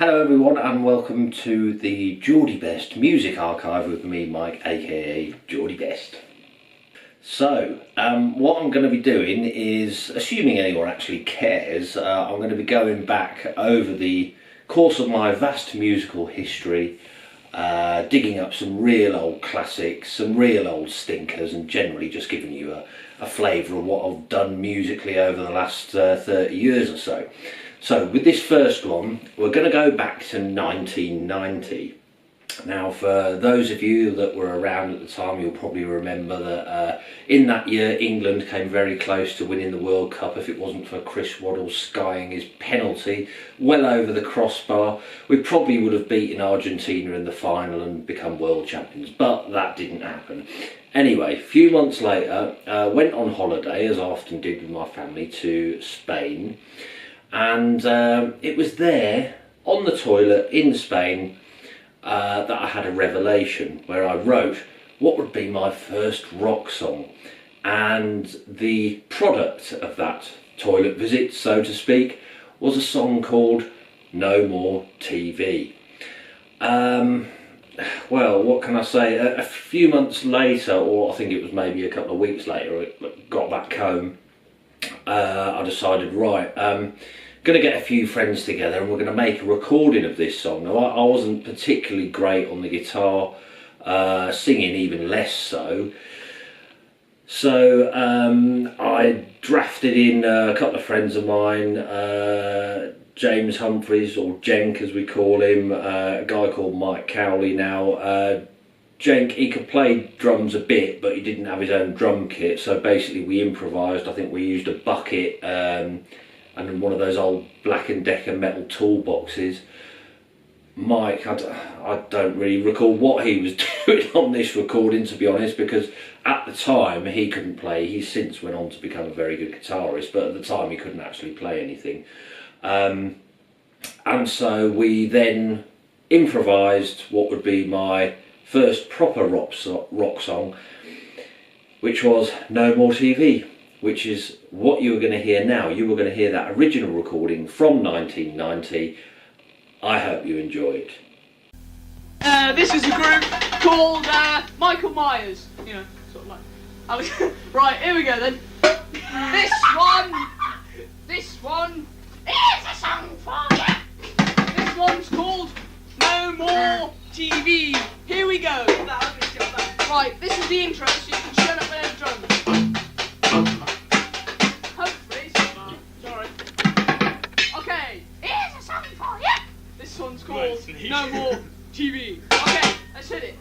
Hello everyone and welcome to the GeordieBest music archive with me, Mike, aka GeordieBest. So, what I'm going to be doing is, assuming anyone actually cares, I'm going to be going back over the course of my vast musical history, digging up some real old classics, some real old stinkers, and generally just giving you a flavour of what I've done musically over the last 30 years or so. So with this first one, we're going to go back to 1990. Now, for those of you that were around at the time, you'll probably remember that in that year England came very close to winning the World Cup. If it wasn't for Chris Waddle skying his penalty well over the crossbar, we probably would have beaten Argentina in the final and become world champions, but that didn't happen. Anyway, a few months later, went on holiday, as I often did with my family, to Spain. And it was there, on the toilet in Spain, that I had a revelation where I wrote what would be my first rock song. And the product of that toilet visit, so to speak, was a song called No More TV. Well, what can I say? A few months later, or I think it was maybe a couple of weeks later, I got back home. I decided, right, going to get a few friends together and we're going to make a recording of this song. Now, I wasn't particularly great on the guitar, singing even less so. So I drafted in a couple of friends of mine, James Humphreys, or Jenk as we call him, a guy called Mike Cowley. Now, Jenk, he could play drums a bit, but he didn't have his own drum kit, so basically we improvised. I think we used a bucket and one of those old Black & Decker metal toolboxes. Mike, I don't really recall what he was doing on this recording, to be honest, because at the time he couldn't play. He's since went on to become a very good guitarist, but at the time he couldn't actually play anything. And so we then improvised what would be my first proper rock song, which was No More TV, which is what you were going to hear now. You were going to hear that original recording from 1990. I hope you enjoy it. This is a group called Michael Myers. You know, sort of like. Right, here we go then. This one is a song for you. This one's called No More TV. Here we go. Right, this is the intro, so you can shut up with the drums. Hopefully, sorry. Okay, here's a song for you. This one's called No More TV. Okay, let's hit it.